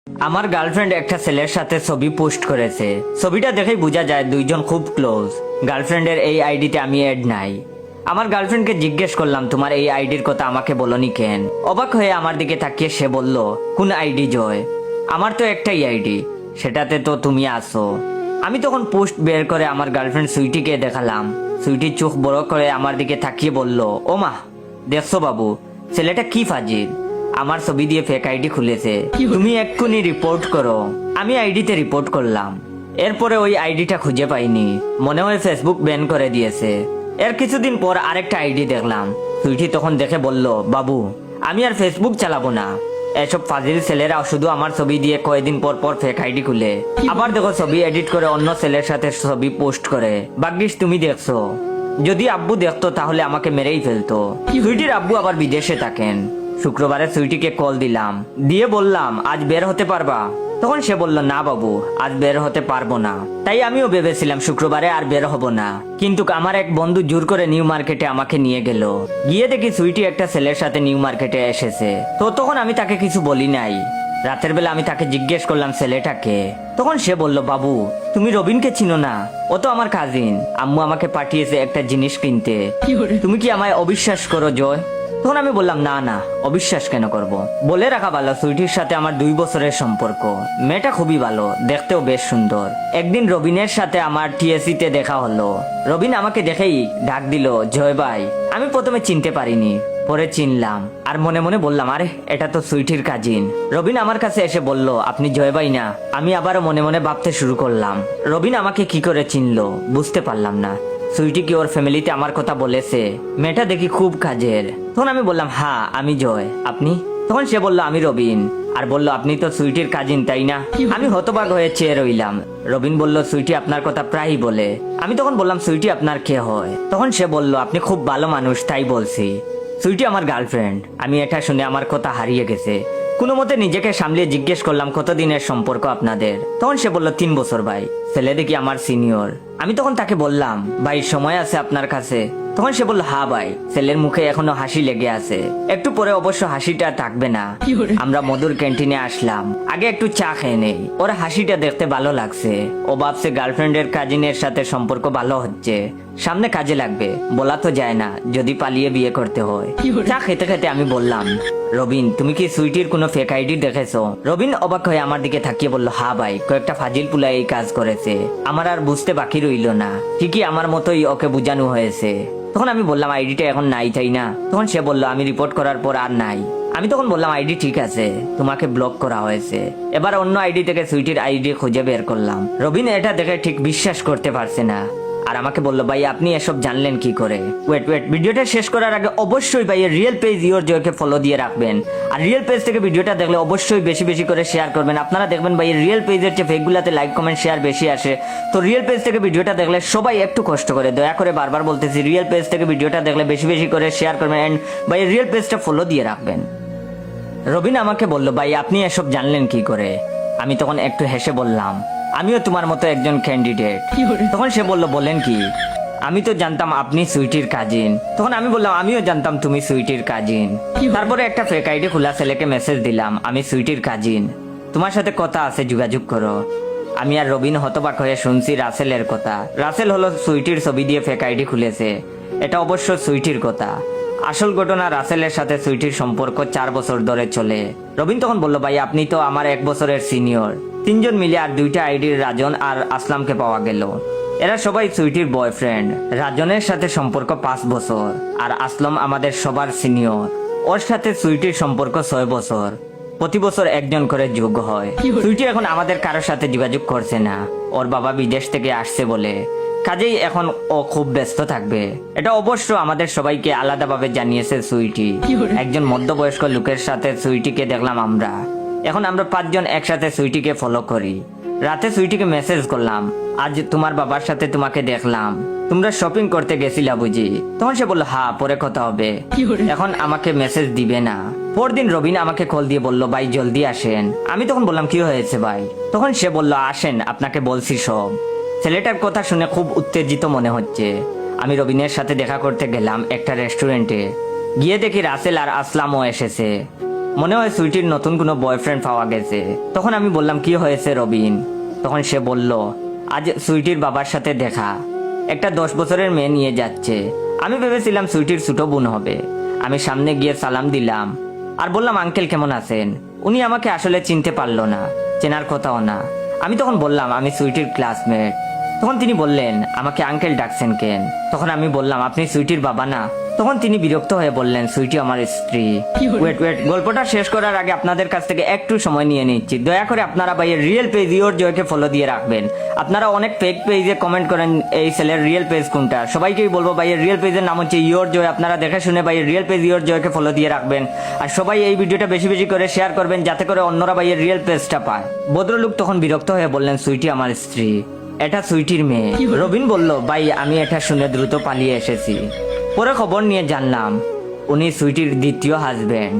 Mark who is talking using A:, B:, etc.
A: আমার গার্লফ্রেন্ড একটা ছেলের সাথে ছবি পোস্ট করেছে। ছবিটা দেখেই বোঝা যায় দুইজন খুব ক্লোজ। গার্লফ্রেন্ডের এই আইডিতে আমি অ্যাড নাই। আমার গার্লফ্রেন্ডকে জিজ্ঞেস করলাম, তোমার এই আইডির কথা আমাকে বলনি কেন? অবাক হয়ে আমার দিকে তাকিয়ে সে বলল, কোন আইডি জয়? আমার তো একটাই আইডি, সেটাতে তো তুমি আছো। আমি তখন পোস্ট বের করে আমার গার্লফ্রেন্ড সুইটিকে দেখালাম। সুইটি চোখ বড় করে আমার দিকে তাকিয়ে বলল, ও মা, দেখছো বাবু, ছেলেটা কি ফাজিল, আমার ছবি দিয়ে ফেক আইডি খুলেছে, তুমি এক্ষুনি রিপোর্ট করো। আমি আইডিতে রিপোর্ট করলাম। এরপরে ওই আইডিটা খুঁজে পাইনি, মনে হয় ফেসবুক ব্যান করে দিয়েছে। এর কিছুদিন পর আরেকটা আইডি দেখলাম। সুইটি তখন দেখে বলল, বাবু, আমি আর ফেসবুক চালাবো না। এসব ফাজিল ছেলেরা শুধু আমার ছবি দিয়ে কয়েকদিন পর পর ফেক আইডি খুলে, আবার দেখো ছবি এডিট করে অন্য ছেলের সাথে ছবি পোস্ট করে। ভাগ্যিস তুমি দেখছো, যদি আব্বু দেখতো তাহলে আমাকে মেরেই ফেলতো। সুইটির আব্বু আবার বিদেশে থাকেন। শুক্রবারে সুইটিকে কল দিলাম, দিয়ে বললাম, আজ বের হতে পারবা? তখন সে বলল, না বাবু, আজ বের হতে পারবো না। তাই আমিও ভেবেছিলাম শুক্রবারে আর বের হব না। কিন্তু আমার এক বন্ধু জোর করে নিউ মার্কেটে আমাকে নিয়ে গেল। গিয়ে দেখি সুইটি একটা ছেলের সাথে নিউ মার্কেটে এসেছে। তো তখন আমি তাকে কিছু বলি নাই। রাতের বেলা আমি তাকে জিজ্ঞেস করলাম ছেলেটাকে। তখন সে বলল, বাবু, তুমি রবিনকে চিনো না? ও তো আমার কাজিন। আম্মু আমাকে পাঠিয়েছে একটা জিনিস কিনতে। তুমি কি আমায় অবিশ্বাস করো জয়? তখন আমি বললাম, না না, অবিশ্বাস কেন করব? বলে রাখা ভালো, সুইটির সাথে আমার 2 বছরের সম্পর্ক। মেয়েটা খুবই ভালো, দেখতেও বেশ সুন্দর। একদিন রবিনের সাথে আমার টিএসসি তে দেখা হলো। রবিন আমাকে দেখেই ডাক দিল, জয় ভাই। আমি প্রথমে চিনতে পারিনি, পরে চিনলাম। আর মনে মনে বললাম, আরে এটা তো সুইটির কাজিন। রবিন আমার কাছে এসে বলল, আপনি জয় ভাই না? আমি আবারও মনে মনে ভাবতে শুরু করলাম, রবিন আমাকে কি করে চিনলো, বুঝতে পারলাম না। সুইটি কি ওর ফ্যামিলিতে আমার কথা বলেছে? মেয়েটা দেখি খুব কাজের। তখন আমি বললাম, হ্যাঁ আমি জয়, আপনি? তখন সে বলল, আমি রবিন। আর বলল, আপনি তো সুইটির কাজিন, তাই না? আমি হতবাক হয়ে চেয়ে রইলাম। রবিন বলল, সুইটি আপনার কথা প্রায়ই বলে। আমি তখন বললাম, সুইটি আপনার কে হয়? তখন সে বলল, আপনি খুব ভালো মানুষ, তাই বলছি। সুইটি আমার গার্লফ্রেন্ড। আমি এটা শুনে আমার কথা হারিয়ে গেছে। কোনো মতে নিজেকে সামলিয়ে জিজ্ঞেস করলাম, কতদিনের সম্পর্ক আপনাদের? তখন সে বলল, 3 বছর ভাই। ছেলে দেখি আমার সিনিয়র। আমি তখন তাকে বললাম, ভাই সময় আছে আপনার কাছে? তখন সে বলল, হ্যাঁ ভাই। ছেলের মুখে এখনো হাসি লেগে আছে। একটু পরে অবশ্য হাসিটা থাকবে না। আমরা মধুর ক্যান্টিনে আসলাম। আগে একটু চা খেয়ে নেই। ওর হাসিটা দেখতে ভালো লাগছে। ও ভাবছে গার্লফ্রেন্ডের কাজিনের সাথে সম্পর্ক ভালো হচ্ছে, সামনে কাজে লাগবে। বলা তো যায় না, যদি পালিয়ে বিয়ে করতে হয়। চা খেতে খেতে আমি বললাম, রবিন, তুমি কি সুইটির কোনো ফেক আইডি দেখেছো? রবিন অবাক হয়ে আমার দিকে তাকিয়ে বলল, হ্যাঁ ভাই, কয়েকটা ফাজিল পুলা এই কাজ করেছে। আমার আর বুঝতে বাকি রইল না, ঠিকই আমার মতোই ওকে বুঝানো হয়েছে। তখন আমি বললাম, আইডিটা এখন নাই, তাই না? তখন সে বলল, আমি রিপোর্ট করার পর আর নাই। আমি তখন বললাম, আইডি ঠিক আছে, তোমাকে ব্লক করা হয়েছে। এবার অন্য আইডি থেকে সুইটির আইডি খুঁজে বের করলাম। রবিন এটা দেখে ঠিক বিশ্বাস করতে পারছে না, আর আমাকে বললো, ভাই আপনি এসব জানলেন কি করে? ওয়েট, ভিডিওটা শেষ করার আগে অবশ্যই ভাই রিয়েল পেজ ইওর জয়কে ফলো দিয়ে রাখবেন। আর রিয়েল পেজ থেকে ভিডিওটা দেখলে অবশ্যই বেশি বেশি করে শেয়ার করবেন। আপনারা দেখবেন ভাই রিয়েল পেজের চেয়ে ফেকগুলাতে লাইক কমেন্ট শেয়ার বেশি আসে। তো রিয়েল পেজ থেকে ভিডিওটা দেখলে সবাই একটু কষ্ট করে, দয়া করে বারবার বলতেছি, রিয়েল পেজ থেকে ভিডিওটা দেখলে বেশি বেশি করে শেয়ার করবেন এন্ড ভাই রিয়েল পেজটা ফলো দিয়ে রাখবেন। রবিন আমাকে বলল, ভাই আপনি এসব জানলেন কি করে? আমি তখন একটু হেসে বললাম, আমিও তোমার মতো একজন ক্যান্ডিডেট। তখন সে বলল, বলেন কি? আমি তো জানতাম আপনি সুইটির কাজিন। তখন আমি বললাম, আমিও জানতাম তুমি সুইটির কাজিন। তারপরে একটা ফেক আইডি খোলা ছেলেকে মেসেজ দিলাম, আমি সুইটির কাজিন, তোমার সাথে কথা আছে, যোগাযোগ করো। আমি আর রবিন হতবাক হয়ে শুনছি রাসেলের কথা। রাসেল হলো সুইটির ছবি দিয়ে ফেক আইডি খুলেছে। এটা অবশ্য সুইটির কথা। আসল ঘটনা, রাসেলের সাথে সুইটির সম্পর্ক 4 বছর ধরে চলে। রবিন তখন বলল, ভাই আপনি তো আমার 1 বছরের সিনিয়র। 3 জন মিলে আর 2টা আইডির রাজন আর আসলামকে পাওয়া গেল। এরা সবাই সুইটির বয়ফ্রেন্ড। রাজনের সাথে সম্পর্ক 5 বছর, আর আসলাম আমাদের সবার সিনিয়র। ওর সাথে সুইটির সম্পর্ক 6 বছর। প্রতি বছর একজন করে যোগ হয়। সুইটি এখন আমাদের কারোর সাথে যোগাযোগ করছে না, ওর বাবা বিদেশ থেকে আসছে বলে। কাজেই এখন ও খুব ব্যস্ত থাকবে। এটা অবশ্য আমাদের সবাইকে আলাদাভাবে জানিয়েছে সুইটি। একজন মধ্যবয়স্ক লোকের সাথে সুইটিকে দেখলাম আমরা। এখন আমরা 5 জন একসাথে সুইটিকে ফলো করি। রাতে সুইটিকে মেসেজ করলাম, আজ তোমার বাবার সাথে তোমাকে দেখলাম, তোমরা শপিং করতে গেছিলা বুঝি? তখন সে বললো, হ্যাঁ, পরে কথা হবে, এখন আমাকে মেসেজ দিবে না। পরদিন রবিন আমাকে কল দিয়ে বলল, ভাই জলদি আসেন। আমি তখন বললাম, কি হয়েছে ভাই? তখন সে বলল, আসেন, আপনাকে বলছি সব। ছেলেটার কথা শুনে খুব উত্তেজিত মনে হচ্ছে। আমি রবিনের সাথে দেখা করতে গেলাম একটা রেস্টুরেন্টে। গিয়ে দেখি রাসেল আর আসলামও এসেছে। মনে হয় সুইটির নতুন কোনো বয়ফ্রেন্ড পাওয়া গেছে। তখন আমি বললাম কি হয়েছে রবিন? তখন সে বলল আজ সুইটির বাবার সাথে দেখা, একটা 10 বছরের মেয়ে নিয়ে যাচ্ছে। আমি ভেবেছিলাম সুইটির ছোট বোন হবে। আমি সামনে গিয়ে সালাম দিলাম আর বললাম আঙ্কেল কেমন আছেন? উনি আমাকে আসলে চিনতে পারলো না, চেনার কথাও না। আমি তখন বললাম আমি সুইটির ক্লাসমেট। তখন তিনি বললেন আমাকে আঙ্কেল ডাকছেন কেন? তখন আমি বললাম আপনি সুইটির বাবা না? তখন তিনি বিরক্ত হয়ে বললেন সুইটি আমার স্ত্রী। ওয়েট গল্পটা শেষ করার আগে আপনাদের কাছ থেকে একটু সময় নিয়ে নিচ্ছি। দয়া করে আপনারা ভাইয়ের রিয়েল পেজ ইওর জয়কে ফলো দিয়ে রাখবেন। আপনারা অনেক ফেক পেজে কমেন্ট করেন এই ছেলের রিয়েল পেজ কোনটা। সবাইকেই বলবো ভাইয়ের রিয়েল পেজের নাম হচ্ছে ইওর জয়। আপনারা দেখে শুনে ভাইয়ের রিয়েল পেজ ইওর জয়কে ফলো দিয়ে রাখবেন। আর সবাই এই ভিডিওটা বেশি বেশি করে শেয়ার করবেন যাতে করে অন্যরা ভাইয়ের রিয়েল পেজটা পায়। ভদ্রলোক তখন বিরক্ত হয়ে বললেন সুইটি আমার স্ত্রী, এটা সুইটির মেয়ে। রবিন বলল ভাই আমি এটা শুনে দ্রুত পালিয়ে এসেছি। পরে খবর নিয়ে জানলাম উনি সুইটির দ্বিতীয় হাজবেন্ড।